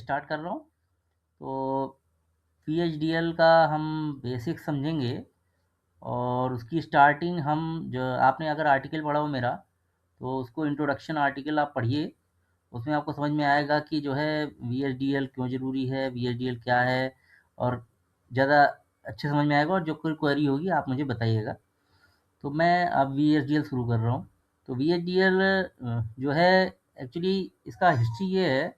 Start कर रहा हूँ। तो पीएचडीएल का हम बेसिक समझेंगे और उसकी स्टार्टिंग हम जो आपने अगर आर्टिकल पढ़ा हो मेरा, तो उसको इंट्रोडक्शन आर्टिकल आप पढ़िए। उसमें आपको समझ में आएगा कि जो है वीएचडीएल क्यों ज़रूरी है, वीएचडीएल क्या है, और ज़्यादा अच्छे समझ में आएगा। और जो कोई क्वेरी होगी आप मुझे बताइएगा। तो मैं अब वीएचडीएल शुरू कर रहा हूँ। तो वीएचडीएल जो है, एक्चुअली इसका हिस्ट्री ये है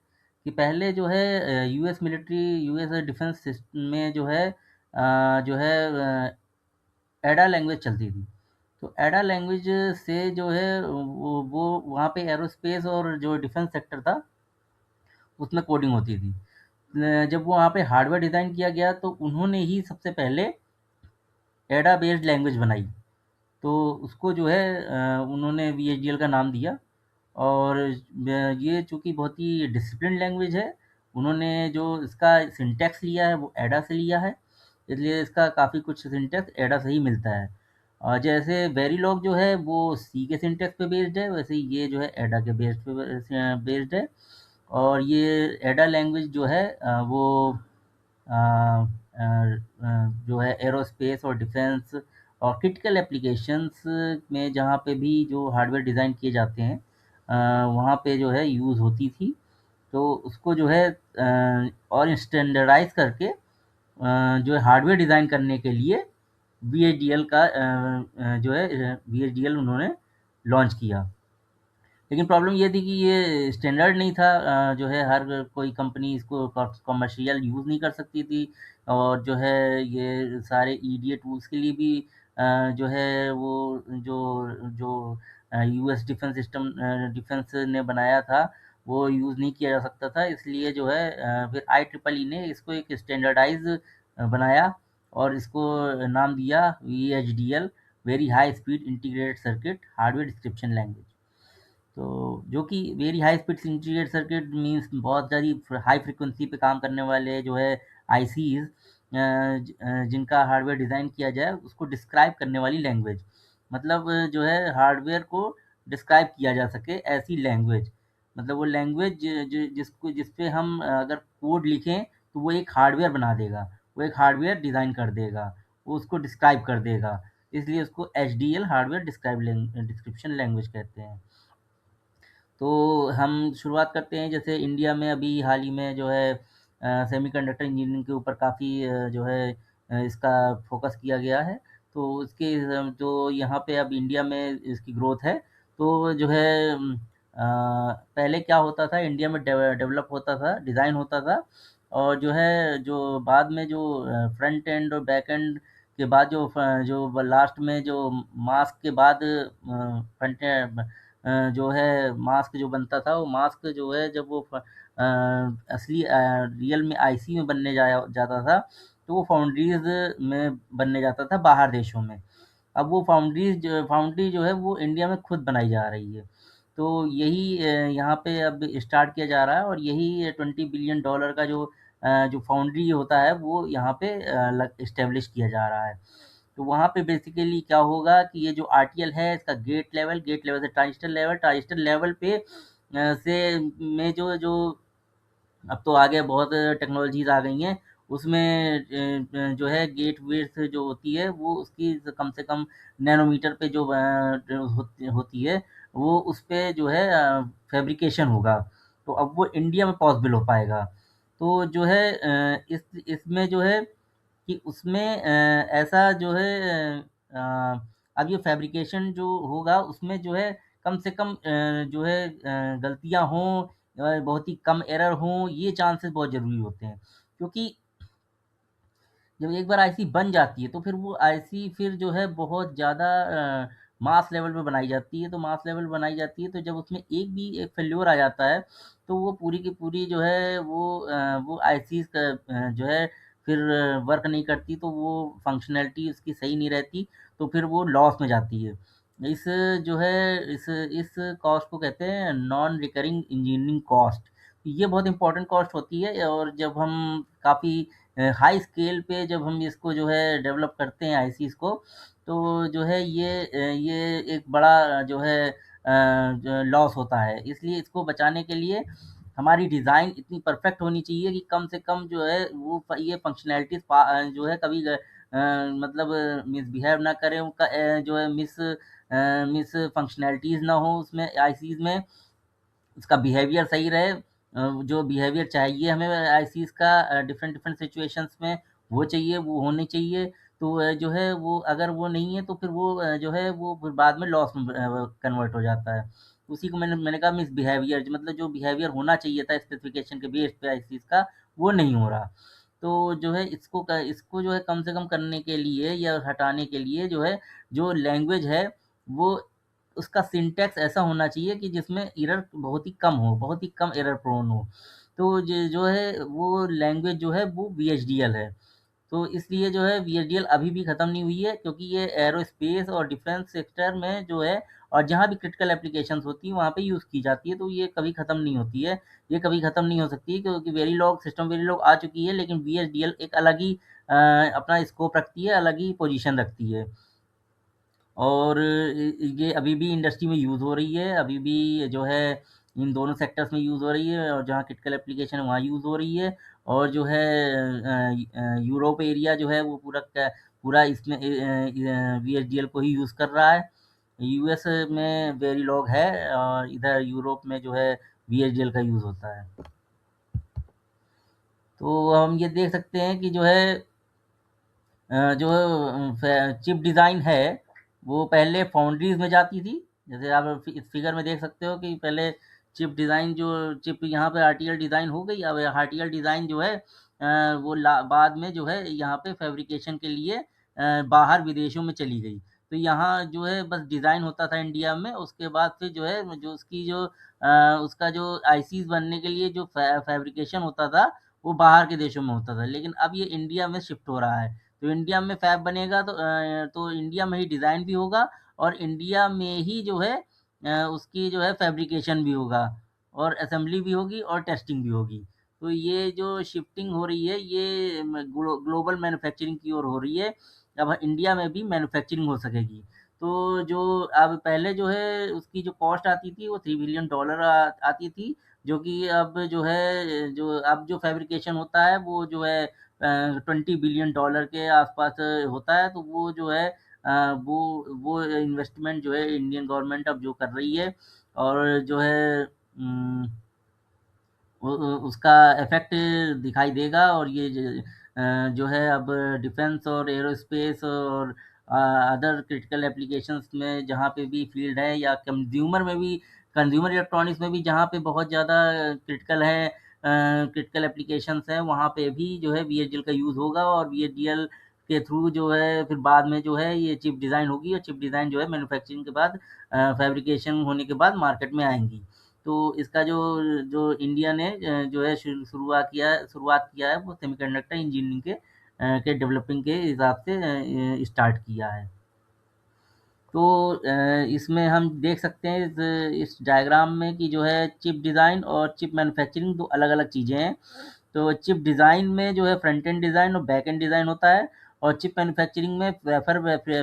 कि पहले जो है US military, US defence system में जो है एडा लैंग्वेज चलती थी। तो एडा लैंग्वेज से जो है वो वहाँ पे एरोस्पेस और जो डिफेंस सेक्टर था उसमें कोडिंग होती थी। जब वो वहाँ पे हार्डवेयर डिज़ाइन किया गया तो उन्होंने ही सबसे पहले एडा बेस्ड लैंग्वेज बनाई। तो उसको जो है उन्होंने वीएचडीएल का नाम दिया। और ये चूँकि बहुत ही डिसिप्लिन लैंग्वेज है, उन्होंने जो इसका सिंटैक्स लिया है वो एडा से लिया है, इसलिए इसका काफ़ी कुछ सिंटैक्स एडा से ही मिलता है। और जैसे वेरिलॉग जो है वो सी के सिंटैक्स पे बेस्ड है, वैसे ही ये जो है एडा के बेस्ड है। और ये एडा लैंग्वेज जो है वो अ, अ, जो है एरोस्पेस और डिफेंस और क्रिटिकल एप्लीकेशंस में जहाँ पे भी जो हार्डवेयर डिज़ाइन किए जाते हैं वहाँ पे जो है यूज़ होती थी। तो उसको जो है और स्टैंडर्डाइज़ करके जो है हार्डवेयर डिज़ाइन करने के लिए वीएचडीएल का जो है वीएचडीएल उन्होंने लॉन्च किया। लेकिन प्रॉब्लम ये थी कि ये स्टैंडर्ड नहीं था। जो है हर कोई कंपनी इसको कमर्शियल यूज़ नहीं कर सकती थी। और जो है ये सारे ईडीए टूल्स के लिए भी जो है वो जो जो यूएस डिफेंस ने बनाया था वो यूज़ नहीं किया जा सकता था। इसलिए जो है फिर IEEE ने इसको एक स्टैंडर्डाइज बनाया और इसको नाम दिया VHDL, very high speed integrated circuit hardware description language. तो जो कि very high speed integrated circuit means बहुत सारी हाई फ्रीक्वेंसी पे काम करने वाले जो है आईसीज जिनका हार्डवेयर डिज़ाइन किया जाए उसको डिस्क्राइब करने वाली लैंग्वेज। मतलब जो है हार्डवेयर को डिस्क्राइब किया जा सके ऐसी लैंग्वेज। मतलब वो लैंग्वेज जिस पे हम अगर कोड लिखें तो वो एक हार्डवेयर बना देगा, वो एक हार्डवेयर डिज़ाइन कर देगा, वो उसको डिस्क्राइब कर देगा। इसलिए उसको एचडीएल हार्डवेयर डिस्क्रिप्शन लैंग्वेज कहते हैं। तो हम शुरुआत करते हैं। जैसे इंडिया में अभी हाल ही में जो है सेमीकंडक्टर इंजीनियरिंग के ऊपर काफ़ी जो है इसका फ़ोकस किया गया है। तो इसके जो यहाँ पे अब इंडिया में इसकी ग्रोथ है। तो जो है पहले क्या होता था, इंडिया में डेवलप होता था, डिज़ाइन होता था। और जो है जो बाद में जो फ्रंट एंड और बैक एंड के बाद जो लास्ट में जो मास्क के बाद जो है मास्क जो बनता था, वो मास्क जो है जब वो असली रियल में आईसी में बनने जाता था, तो वो फाउंड्रीज़ में बनने जाता था बाहर देशों में। अब वो फाउंड्री जो है वो इंडिया में खुद बनाई जा रही है। तो यही यहाँ पे अब स्टार्ट किया जा रहा है। और यही $20 बिलियन का जो फाउंड्री होता है वो यहाँ पे इस्टेब्लिश किया जा रहा है। तो वहाँ पे बेसिकली क्या होगा कि ये जो आरटीएल है इसका गेट लेवल से ट्रांजिस्टर लेवल पे से में जो जो अब तो आगे बहुत टेक्नोलॉजीज़ आ गई हैं। उसमें जो है गेट विड्थ जो होती है वो उसकी कम से कम नैनोमीटर पे जो होती है, वो उस पे जो है फैब्रिकेशन होगा। तो अब वो इंडिया में पॉसिबल हो पाएगा। तो जो है इसमें जो है कि उसमें ऐसा जो है अब ये फैब्रिकेशन जो होगा उसमें जो है कम से कम जो है गलतियाँ हों, बहुत ही कम एरर हों, ये चांसेस बहुत ज़रूरी होते हैं। क्योंकि जब एक बार आईसी बन जाती है तो फिर वो आईसी फिर जो है बहुत ज़्यादा मास लेवल पे बनाई जाती है। तो मास लेवल बनाई जाती है तो जब उसमें एक भी एक फेल्योर आ जाता है तो वो पूरी की पूरी जो है वो आईसीज़ का जो है फिर वर्क नहीं करती, तो वो फंक्शनैलिटी उसकी सही नहीं रहती, तो फिर वो लॉस में जाती है। इस जो है इस कॉस्ट को कहते हैं नॉन रिकरिंग इंजीनियरिंग कॉस्ट। ये बहुत इम्पोर्टेंट कॉस्ट होती है। और जब हम काफ़ी हाई स्केल पे जब हम इसको जो है डेवलप करते हैं आईसीज़ को, तो जो है ये एक बड़ा जो है लॉस होता है। इसलिए इसको बचाने के लिए हमारी डिज़ाइन इतनी परफेक्ट होनी चाहिए कि कम से कम जो है वो ये फंक्शनैलिटीज़ जो है कभी मतलब मिसबिहेव ना करें, उनका जो है मिस फंक्शनैलिटीज़ ना हो उसमें आईसीज़ में। उसका बिहेवियर सही रहे, जो बिहेवियर चाहिए हमें आईसीज़ का डिफरेंट डिफरेंट सिचुएशंस में वो चाहिए, वो होने चाहिए। तो जो है वो अगर वो नहीं है तो फिर वो जो है वो फिर बाद में लॉस में कन्वर्ट हो जाता है। उसी को मैंने कहा मिसबिहेवियर मतलब जो बिहेवियर होना चाहिए था स्पेसिफिकेशन के बेस पे आईसीज़ का, वो नहीं हो रहा। तो जो है इसको जो है कम से कम करने के लिए या हटाने के लिए जो है, जो लैंग्वेज है वो उसका सिंटैक्स ऐसा होना चाहिए कि जिसमें एरर बहुत ही कम हो, बहुत ही कम एरर प्रोन हो। तो जो है वो लैंग्वेज जो है वो वीएचडीएल है। तो इसलिए जो है वीएचडीएल अभी भी ख़त्म नहीं हुई है, क्योंकि ये एयरोस्पेस और डिफेंस सेक्टर में जो है और जहाँ भी क्रिटिकल एप्लीकेशंस होती हैं वहाँ पे यूज़ की जाती है, तो ये कभी ख़त्म नहीं होती है। ये कभी ख़त्म नहीं हो सकती है, क्योंकि वेरिलॉग सिस्टम वेरिलॉग आ चुकी है, लेकिन वीएचडीएल एक अलग ही अपना स्कोप रखती है, अलग ही पोजीशन रखती है। और ये अभी भी इंडस्ट्री में यूज़ हो रही है, अभी भी जो है इन दोनों सेक्टर्स में यूज़ हो रही है, और जहाँ क्रिटिकल एप्लीकेशन है वहाँ यूज़ हो रही है। और जो है यूरोप एरिया जो है वो पूरा इसमें वीएचडीएल को ही यूज़ कर रहा है। यूएस में वेरिलॉग है, और इधर यूरोप में जो है वीएचडीएल का यूज़ होता है। तो हम ये देख सकते हैं कि जो है जो चिप डिज़ाइन है, वो पहले फाउंड्रीज़ में जाती थी। जैसे आप इस फिगर में देख सकते हो कि पहले चिप यहाँ पे आर्टिकल डिज़ाइन हो गई, अब आर्टिकल डिज़ाइन जो है वो बाद में जो है यहाँ पे फैब्रिकेशन के लिए बाहर विदेशों में चली गई। तो यहाँ जो है बस डिज़ाइन होता था इंडिया में, उसके बाद फिर जो है जो उसका जो आईसीज़ बनने के लिए जो फैब्रिकेशन होता था, वो बाहर के देशों में होता था। लेकिन अब ये इंडिया में शिफ्ट हो रहा है। तो इंडिया में फैब बनेगा तो इंडिया में ही डिज़ाइन भी होगा, और इंडिया में ही जो है उसकी जो है फैब्रिकेशन भी होगा, और असेंबली भी होगी और टेस्टिंग भी होगी। तो ये जो शिफ्टिंग हो रही है ये ग्लोबल मैन्युफैक्चरिंग की ओर हो रही है। अब इंडिया में भी मैन्युफैक्चरिंग हो सकेगी। तो जो अब पहले जो है उसकी जो कॉस्ट आती थी वो $3 बिलियन आती थी, जो कि अब जो है जो फैब्रिकेशन होता है वो जो है $20 बिलियन के आसपास होता है। तो वो जो है वो इन्वेस्टमेंट जो है इंडियन गवर्नमेंट अब जो कर रही है, और जो है उसका इफ़ेक्ट दिखाई देगा। और ये जो है अब डिफेंस और एरोस्पेस और अदर क्रिटिकल एप्लीकेशंस में जहाँ पे भी फील्ड है, या कंज्यूमर इलेक्ट्रॉनिक्स में भी जहाँ पे बहुत ज़्यादा क्रिटिकल है, क्रिटिकल एप्लीकेशंस हैं, वहाँ पे भी जो है वीएचडीएल का यूज़ होगा, और वीएचडीएल के थ्रू जो है फिर बाद में जो है ये चिप डिज़ाइन होगी, और चिप डिज़ाइन जो है मैन्युफैक्चरिंग के बाद फैब्रिकेशन होने के बाद मार्केट में आएँगी। तो इसका जो जो इंडिया ने जो है शुरुआत किया है वो सेमीकंडक्टर इंजीनियरिंग के डेवलपिंग के हिसाब से स्टार्ट किया है। तो इसमें हम देख सकते हैं इस डायग्राम में कि जो है चिप डिज़ाइन और चिप मैन्युफैक्चरिंग 2 अलग-अलग चीज़ें हैं। तो चिप डिज़ाइन में जो है फ्रंट एंड डिज़ाइन और बैक एंड डिज़ाइन होता है, और चिप मैन्युफैक्चरिंग में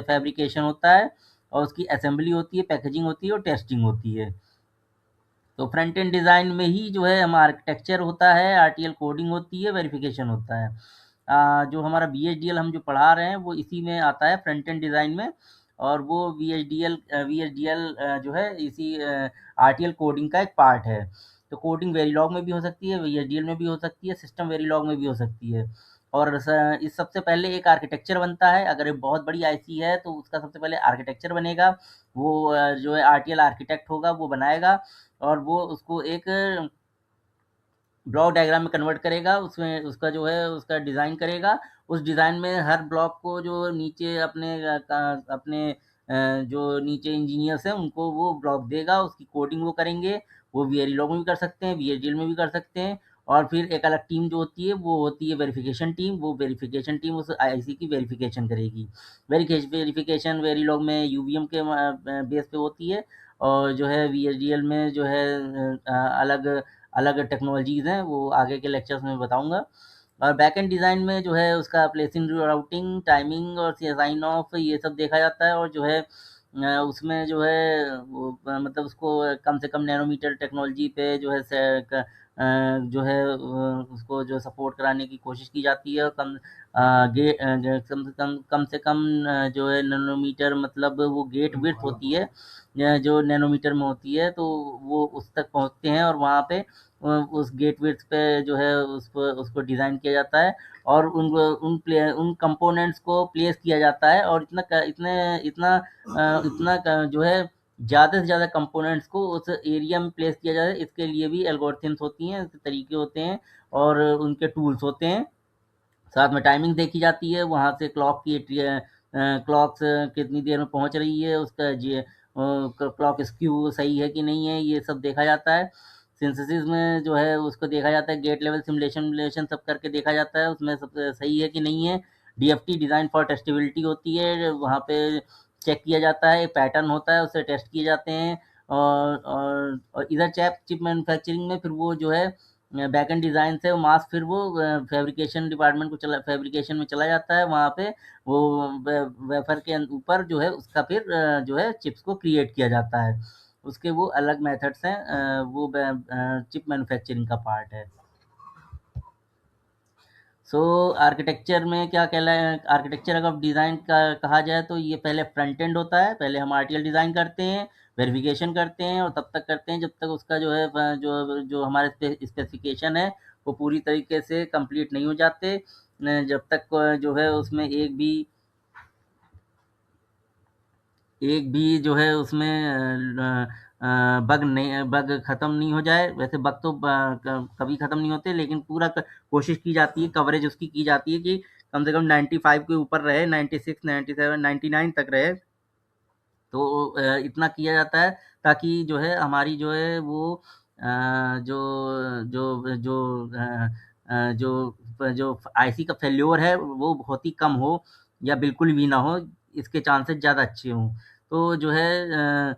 फैब्रिकेशन होता है, और उसकी असेंबली होती है, पैकेजिंग होती है और टेस्टिंग होती है। तो फ्रंट एंड डिज़ाइन में ही जो है हमारा आर्किटेक्चर होता है, आरटीएल कोडिंग होती है, वेरिफिकेशन होता है। जो हमारा वीएचडीएल हम जो पढ़ा रहे हैं वो इसी में आता है, फ्रंट एंड डिज़ाइन में। और वो वीएचडीएल जो है इसी आरटीएल कोडिंग का एक पार्ट है। तो कोडिंग वेरिलॉग में भी हो सकती है, वीएचडीएल में भी हो सकती है, सिस्टम वेरिलॉग में भी हो सकती है। और इस सबसे पहले एक आर्किटेक्चर बनता है। अगर ये बहुत बड़ी आईसी है तो उसका सबसे पहले आर्किटेक्चर बनेगा। वो जो है आरटीएल आर्किटेक्ट होगा वो बनाएगा, और वो उसको एक ब्लॉक डायग्राम में कन्वर्ट करेगा, उसमें उसका जो है उसका डिज़ाइन करेगा। उस डिज़ाइन में हर ब्लॉक को जो नीचे अपने जो नीचे इंजीनियर्स हैं उनको वो ब्लॉक देगा, उसकी कोडिंग वो करेंगे। वो वेरिलॉग में भी कर सकते हैं, वीएचडीएल में भी कर सकते हैं। और फिर एक अलग टीम जो होती है वो होती है वेरिफिकेशन टीम। वो वेरिफिकेशन टीम उस आईसी की वेरिफिकेशन करेगी। वेरिफिकेशन वेरिलॉग में यूवीएम के बेस पे होती है, और जो है वीएचडीएल में जो है अलग अलग टेक्नोलॉजीज़ हैं, वो आगे के लेक्चर्स में बताऊँगा। और बैकएंड डिज़ाइन में जो है उसका प्लेसिंग, राउटिंग, टाइमिंग और साइन ऑफ ये सब देखा जाता है। और जो है उसमें जो है वो मतलब उसको कम से कम नैनोमीटर टेक्नोलॉजी पे जो है जो है उसको जो सपोर्ट कराने की कोशिश की जाती है। कम से कम जो है नैनोमीटर, मतलब वो गेट विड्थ होती है जो नैनोमीटर में होती है, तो वो उस तक पहुँचते हैं और वहाँ पे उस गेट विड्थ पे जो है उसको उसको डिज़ाइन किया जाता है और उन कंपोनेंट्स को प्लेस किया जाता है और इतना जो है ज़्यादा से ज़्यादा कंपोनेंट्स को उस एरिया में प्लेस किया जाए। इसके लिए भी एल्गोरिथम्स होती हैं, इसके तरीके होते हैं और उनके टूल्स होते हैं। साथ में टाइमिंग देखी जाती है, वहाँ से क्लॉक्स कितनी देर में पहुँच रही है, उसका क्लॉक स्क्यू सही है कि नहीं है, ये सब देखा जाता है। सिंथेसिस में जो है उसको देखा जाता है, गेट लेवल सिमुलेशन विमुलेशन सब करके देखा जाता है, उसमें सब सही है कि नहीं है। डीएफटी डिज़ाइन फॉर टेस्टेबिलिटी होती है, वहाँ पे चेक किया जाता है, पैटर्न होता है, उससे टेस्ट किए जाते हैं। और इधर चिप मैन्युफैक्चरिंग में फिर वो जो है बैकएंड डिज़ाइन से मास्क फिर वो फैब्रिकेशन डिपार्टमेंट को चला फैब्रिकेशन में चला जाता है, वहाँ पे वो वेफर के ऊपर जो है उसका फिर जो है चिप्स को क्रिएट किया जाता है। उसके वो अलग मेथड्स हैं, वो चिप मैन्युफैक्चरिंग का पार्ट है। सो आर्किटेक्चर में क्या कहला आर्किटेक्चर अगर डिज़ाइन का कहा जाए तो ये पहले फ्रंट एंड होता है, पहले हम आरटीएल डिज़ाइन करते हैं, वेरिफिकेशन करते हैं और तब तक करते हैं जब तक उसका जो है जो हमारे स्पेसिफिकेशन है वो पूरी तरीके से कंप्लीट नहीं हो जाते। जब तक जो है उसमें एक भी जो है उसमें बग ख़त्म नहीं हो जाए। वैसे बग तो कभी ख़त्म नहीं होते, लेकिन पूरा कोशिश की जाती है, कवरेज उसकी की जाती है कि कम से कम 95 के ऊपर रहे, 96, 97, 99 तक रहे। तो इतना किया जाता है ताकि जो है हमारी जो है वो जो जो जो जो जो आईसी का फेल्योर है वो बहुत ही कम हो या बिल्कुल भी ना हो, इसके चांसेस ज़्यादा अच्छे हों। तो जो है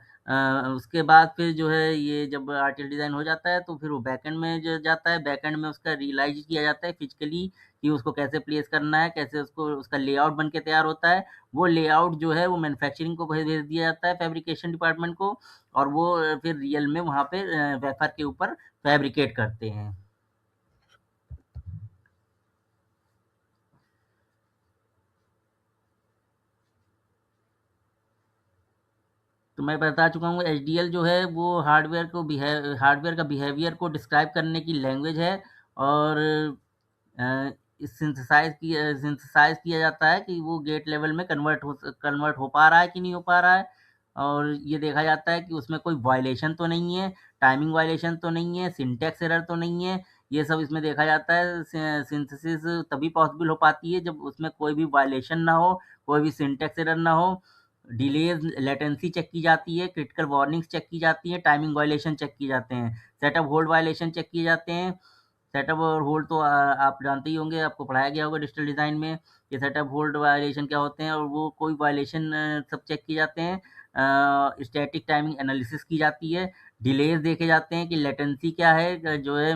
उसके बाद फिर जो है ये जब आर्टियल डिज़ाइन हो जाता है तो फिर वो बैकएंड में जो जाता है, बैकएंड में उसका रियलाइज़ किया जाता है फिज़िकली कि उसको कैसे प्लेस करना है, कैसे उसको उसका लेआउट बन के तैयार होता है। वो लेआउट जो है वो मैन्युफैक्चरिंग को भेज दिया जाता है, फैब्रिकेशन डिपार्टमेंट को, और वो फिर रियल में वहाँ पे वेफर के ऊपर फैब्रिकेट करते हैं। तो मैं बता चुका हूँ एचडीएल जो है वो हार्डवेयर का बिहेवियर को डिस्क्राइब करने की लैंग्वेज है और अ, सिंथेसाइज़ किया जाता है कि वो गेट लेवल में कन्वर्ट हो पा रहा है कि नहीं हो पा रहा है। और ये देखा जाता है कि उसमें कोई वायलेशन तो नहीं है, टाइमिंग वायलेशन तो नहीं है, सिंटैक्स एरर तो नहीं है। ये सब इसमें देखा जाता है। सिंथेसिस तभी पॉसिबल हो पाती है जब उसमें कोई भी वायलेशन ना हो, कोई भी सिंटैक्स एरर ना हो। डिलेज़ लेटेंसी चेक की जाती है, क्रिटिकल वार्निंग्स चेक की जाती हैं, टाइमिंग वायलेशन चेक किए जाते हैं, सेटअप होल्ड वायलेशन चेक किए जाते हैं। सेटअप और होल्ड तो आप जानते ही होंगे, आपको पढ़ाया गया होगा डिजिटल डिज़ाइन में कि सेटअप होल्ड वायलेशन क्या होते हैं, और वो कोई वायलेशन सब चेक किए जाते हैं। स्टैटिक टाइमिंग एनालिसिस की जाती है, डिलेज़ देखे जाते हैं कि लेटेंसी क्या है, जो है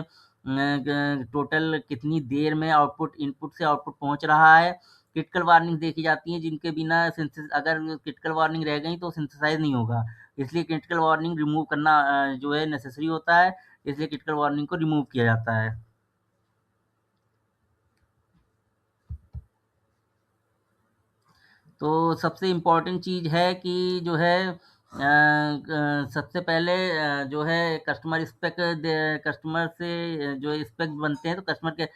टोटल कितनी देर में इनपुट से आउटपुट पहुँच रहा है। क्रिटिकल वार्निंग देखी जाती हैं जिनके बिना अगर क्रिटिकल वार्निंग रह गई तो सिंथेसाइज़ नहीं होगा। इसलिए क्रिटिकल वार्निंग रिमूव करना जो है नेसेसरी होता है, इसलिए क्रिटिकल वार्निंग को रिमूव किया जाता है। तो सबसे इम्पोर्टेंट चीज़ है कि जो है सबसे पहले जो है कस्टमर से जो है स्पेक बनते हैं, तो कस्टमर के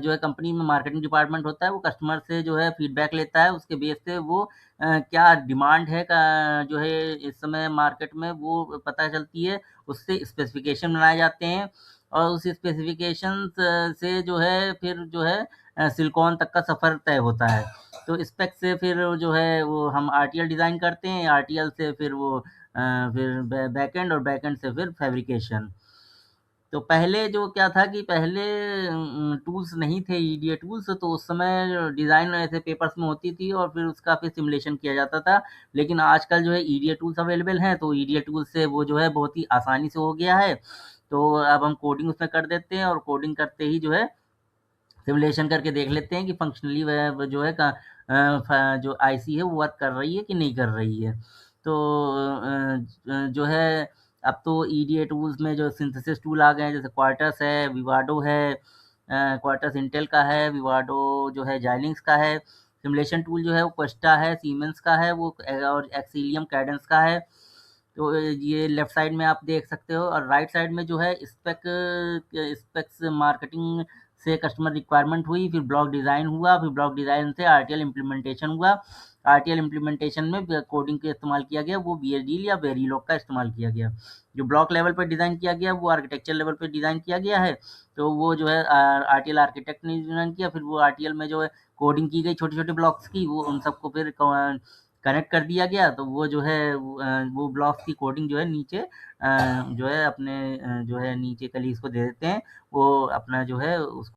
जो है कंपनी में मार्केटिंग डिपार्टमेंट होता है, वो कस्टमर से जो है फीडबैक लेता है, उसके बेस पे वो क्या डिमांड है का जो है इस समय मार्केट में वो पता चलती है, उससे स्पेसिफिकेशन बनाए जाते हैं और उस स्पेसिफिकेशंस से जो है फिर जो है सिलिकॉन तक का सफ़र तय होता है। तो स्पेक से फिर जो है वो हम आरटीएल डिज़ाइन करते हैं, आरटीएल से फिर वो फिर बैकएंड और बैकएंड से फिर फैब्रिकेशन। तो पहले जो क्या था कि पहले टूल्स नहीं थे ईडीए टूल्स, तो उस समय डिज़ाइन ऐसे पेपर्स में होती थी और फिर उसका फिर सिमुलेशन किया जाता था। लेकिन आजकल जो है ईडीए टूल्स अवेलेबल हैं, तो ईडीए टूल्स से वो जो है बहुत ही आसानी से हो गया है। तो अब हम कोडिंग उसमें कर देते हैं और कोडिंग करते ही जो है सिमुलेशन करके देख लेते हैं कि फंक्शनली वह जो है जो आईसी है वो वर्क कर रही है कि नहीं कर रही है। तो जो है अब तो ईडीए टूल्स में जो सिंथेसिस टूल आ गए हैं, जैसे क्वार्टस है, विवाडो है, क्वार्टस इंटेल का है, विवाडो जो है जाइलिंक्स का है। सिमुलेशन टूल जो है वो क्वेस्टा है, सीमेंस का है वो, और एक्सीलियम कैडेंस का है। तो ये लेफ्ट साइड में आप देख सकते हो, और राइट साइड में जो है स्पेक्स मार्केटिंग से कस्टमर रिक्वायरमेंट हुई, फिर ब्लॉक डिज़ाइन हुआ, फिर ब्लॉक डिज़ाइन से आरटीएल इम्प्लीमेंटेशन हुआ। आरटीएल इम्प्लीमेंटेशन में कोडिंग का इस्तेमाल किया गया, वो बीएसडीएल या वेरिलॉग का इस्तेमाल किया गया। जो ब्लॉक लेवल पर डिज़ाइन किया गया वो आर्किटेक्चर लेवल पे डिज़ाइन किया गया है। तो वो जो है आरटीएल आर्किटेक्ट ने डिज़ाइन किया, फिर वो आरटीएल में जो है कोडिंग की गई छोटे-छोटे ब्लॉक्स की, वो उन सबको फिर कनेक्ट कर दिया गया। तो वो जो है वो ब्लॉक्स की कोडिंग जो है नीचे जो है अपने जो है नीचे कलीग्स को दे देते हैं। वो अपना जो है उस